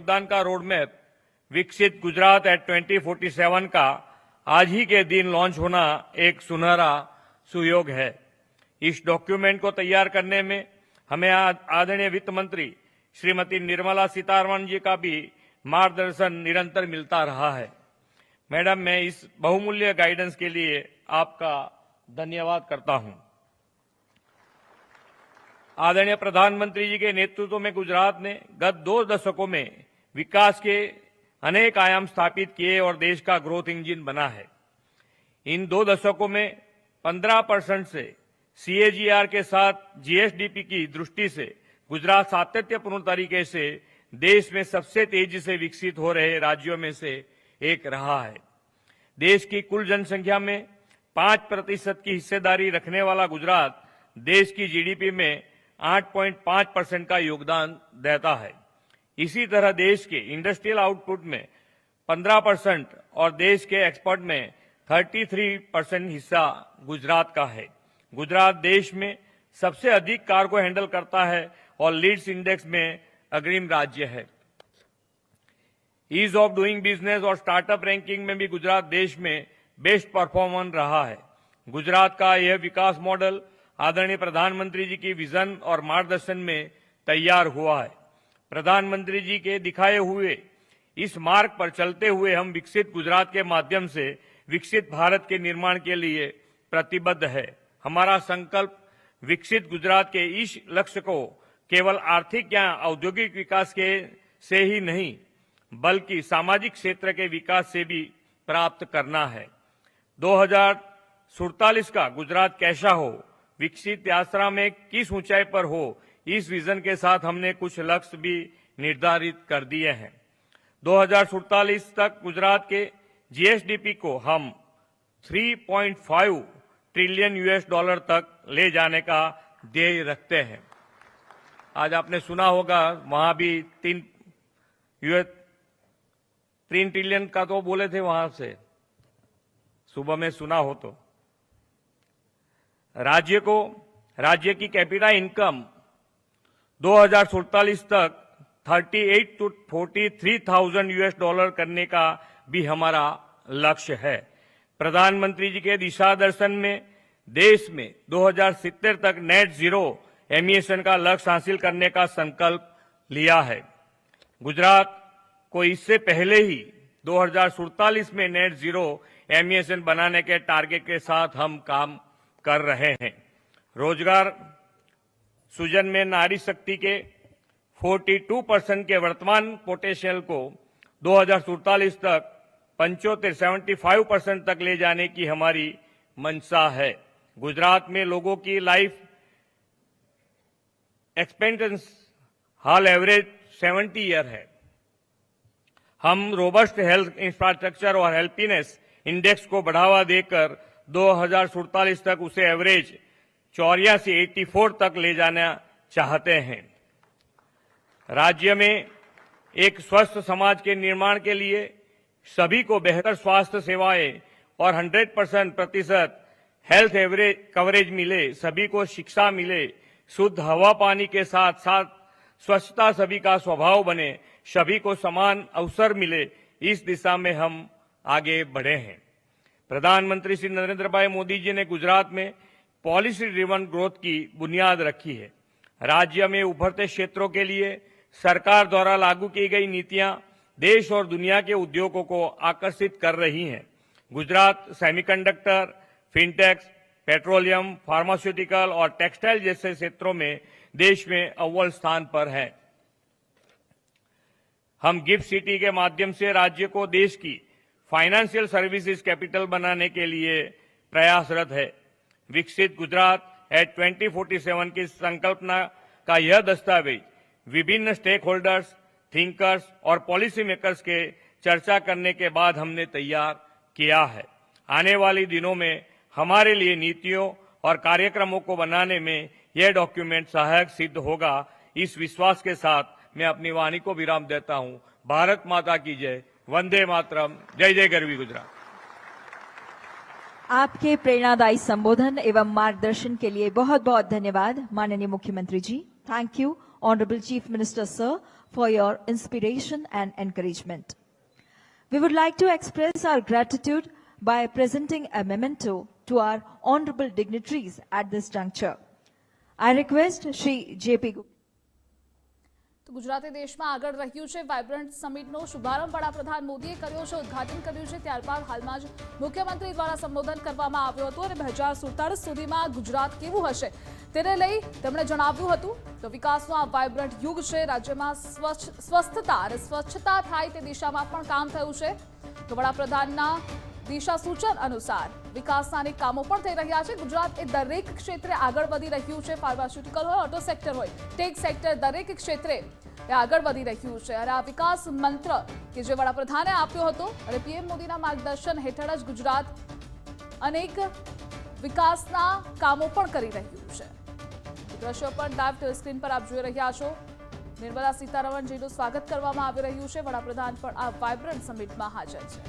योगदान का रोडमैप विकसित गुजरात एट 2047 का आज ही के दिन लॉन्च होना एक सुनहरा सुयोग है। इस डॉक्यूमेंट को तैयार करने में हमें आदरणीय वित्त मंत्री श्रीमती निर्मला सीतारमण जी का भी मार्गदर्शन निरंतर मिलता रहा है। मैडम, मैं इस बहुमूल्य गाइडेंस के लिए आपका धन्यवाद करता हूं। आदरणीय प्रधानमंत्री जी के नेतृत्व में गुजरात ने गत 2 दशकों में विकास के अनेक आयाम स्थापित किए और देश का ग्रोथ इंजन बना है। इन 2 दशकों में 15% से CAGR के साथ GSDP की दृष्टि से गुजरात सातत्यपूर्ण तरीके से देश में सबसे तेजी से विकसित हो रहे राज्यों में से एक रहा है। देश की कुल जनसंख्या में 5% की हिस्सेदारी रखने वाला गुजरात देश की GDP में 8.5% का योगदान देता है। इसी तरह देश के इंडस्ट्रियल आउटपुट में 15% और देश के एक्सपोर्ट में 33% हिस्सा गुजरात का है। गुजरात देश में सबसे अधिक कार्गो हैंडल करता है और लीड्स इंडेक्स में अग्रिम राज्य है। ईज ऑफ डूइंग बिजनेस और स्टार्टअप रैंकिंग में भी गुजरात देश में बेस्ट परफॉर्मर रहा है। गुजरात का यह विकास मॉडल आदरणीय प्रधानमंत्री जी की विजन और मार्गदर्शन में तैयार हुआ है। प्रधानमंत्री जी के दिखाए हुए इस मार्ग पर चलते हुए हम विकसित गुजरात के माध्यम से विकसित भारत के निर्माण के लिए प्रतिबद्ध है। हमारा संकल्प विकसित गुजरात के इस लक्ष्य को केवल आर्थिक या औद्योगिक विकास के से ही नहीं बल्कि सामाजिक क्षेत्र के विकास से भी प्राप्त करना है। 2047 का गुजरात कैसा हो, विकसित यात्रा में किस ऊंचाई पर हो, इस विजन के साथ हमने कुछ लक्ष्य भी निर्धारित कर दिए हैं। 2047 तक गुजरात के GSDP को हम 3.5 ट्रिलियन US$ तक ले जाने का ध्येय रखते हैं। आज आपने सुना होगा वहां भी 3 ट्रिलियन का तो बोले थे, वहां से सुबह में सुना हो तो। राज्य की कैपिटा इनकम 2047 तक 38 to 43,000 US$ करने का भी हमारा लक्ष्य है। प्रधानमंत्री जी के दिशा दर्शन में देश में 2070 तक नेट जीरो एमिशन का लक्ष्य हासिल करने का संकल्प लिया है। गुजरात को इससे पहले ही 2047 में नेट जीरो एमिशन बनाने के टारगेट के साथ हम काम कर रहे हैं। रोजगार सृजन में नारी शक्ति के 42% के वर्तमान पोटेंशियल को 2047 तक 75% तक ले जाने की हमारी मंशा है। गुजरात में लोगों की लाइफ एक्सपेक्टेंसी हाल एवरेज 70 ईयर है। हम रोबस्ट हेल्थ इंफ्रास्ट्रक्चर और हेल्थीनेस इंडेक्स को बढ़ावा देकर 2047 तक उसे एवरेज 84 तक ले जाना चाहते हैं। राज्य में एक स्वस्थ समाज के निर्माण के लिए सभी को बेहतर स्वास्थ्य सेवाएं और 100% हेल्थ कवरेज मिले, सभी को शिक्षा मिले, शुद्ध हवा पानी के साथ साथ स्वच्छता सभी का स्वभाव बने, सभी को समान अवसर मिले, इस दिशा में हम आगे बढ़े हैं। प्रधानमंत्री श्री नरेंद्र भाई मोदी जी ने गुजरात में पॉलिसी ड्रिवन ग्रोथ की बुनियाद रखी है। राज्य में उभरते क्षेत्रों के लिए सरकार द्वारा लागू की गई नीतियां देश और दुनिया के उद्योगों को आकर्षित कर रही हैं। गुजरात सेमीकंडक्टर, फिनटेक्स, पेट्रोलियम, फार्मास्यूटिकल और टेक्सटाइल जैसे क्षेत्रों में देश में अव्वल स्थान पर है। हम गिफ्ट सिटी के माध्यम से राज्य को देश की फाइनेंशियल सर्विसेज कैपिटल बनाने के लिए प्रयासरत है। विकसित गुजरात एट 2047 की संकल्पना का यह दस्तावेज विभिन्न स्टेक होल्डर्स, थिंकर्स और पॉलिसी मेकर्स के चर्चा करने के बाद हमने तैयार किया है। आने वाले दिनों में हमारे लिए नीतियों और कार्यक्रमों को बनाने में यह डॉक्यूमेंट सहायक सिद्ध होगा। इस विश्वास के साथ मैं अपनी वाणी को विराम देता हूं। भारत माता की जय, वंदे मातरम, जय जय गरवी गुजरात। आपके प्रेरणादायी संबोधन एवं मार्गदर्शन के लिए बहुत बहुत धन्यवाद माननीय मुख्यमंत्री जी। Thank you honourable chief minister sir for your inspiration and encouragement. We would like to express our gratitude by presenting a memento to our honorable dignitaries at this juncture. I request Shri J.P. Gupta. તો ગુજરાતે દેશમાં આગળ રહ્યું છે. Vibrant સમિટનો શુભારંભ વડાપ્રધાન મોદીએ કર્યો છે, ઉદ્ઘાટન કર્યું છે. ત્યારબાદ હાલમાં જ મુખ્યમંત્રી દ્વારા સંબોધન કરવામાં આવ્યું હતું અને 2047 સુધીમાં ગુજરાત કેવું હશે તેને લઈ તેમણે જણાવ્યું હતું. તો વિકાસનો આ વાઇબ્રન્ટ યુગ છે. રાજ્યમાં સ્વસ્થતા અને સ્વચ્છતા થાય તે દિશામાં પણ કામ થયું છે. તો વડાપ્રધાનના દિશા સૂચન અનુસાર વિકાસના અનેક કામો પણ થઈ રહ્યા છે. ગુજરાત એ દરેક ક્ષેત્રે આગળ વધી રહ્યું છે. ફાર્માસ્યુટિકલ હોય, ઓટો સેક્ટર હોય, ટેક સેક્ટર, દરેક ક્ષેત્રે એ આગળ વધી રહ્યું છે. અને આ વિકાસ મંત્ર કે જે વડાપ્રધાને આપ્યો હતો અને પીએમ મોદીના માર્ગદર્શન હેઠળ જ ગુજરાત અનેક વિકાસના કામો પણ કરી રહ્યું છે. દ્રશ્યો પણ લાઈવ ટેલિ સ્ક્રીન પર આપ જોઈ રહ્યા છો. નિર્મલા સીતારમણજીનું સ્વાગત કરવામાં આવી રહ્યું છે. વડાપ્રધાન પણ આ વાઇબ્રન્ટ સમિટમાં હાજર છે.